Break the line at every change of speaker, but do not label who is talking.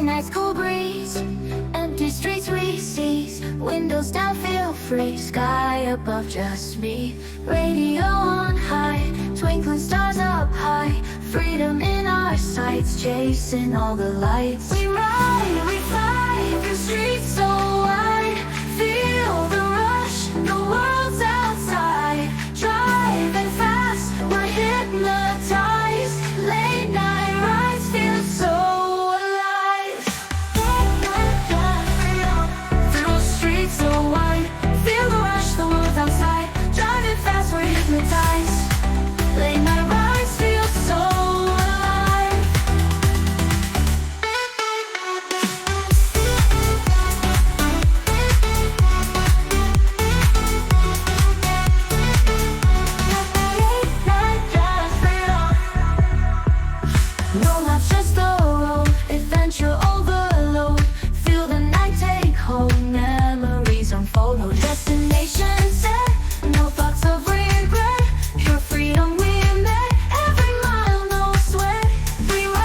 Late nights, cool breeze, empty streets we seize. Windows down, feel free, sky above, just me. Radio on high, twinkling stars up high. Freedom in our sights, chasing all the lights. We ride, we fly, through streets so wide. Feel the rush, the world's outside. Driving fast, we're hypnotized. Late night rides feel so alive. Through streets so wide, feel the rush, the world's outside. Driving fast, we're hypnotized. Late night rides feel so alive. Late night drives freedom. No, not just the road, adventure.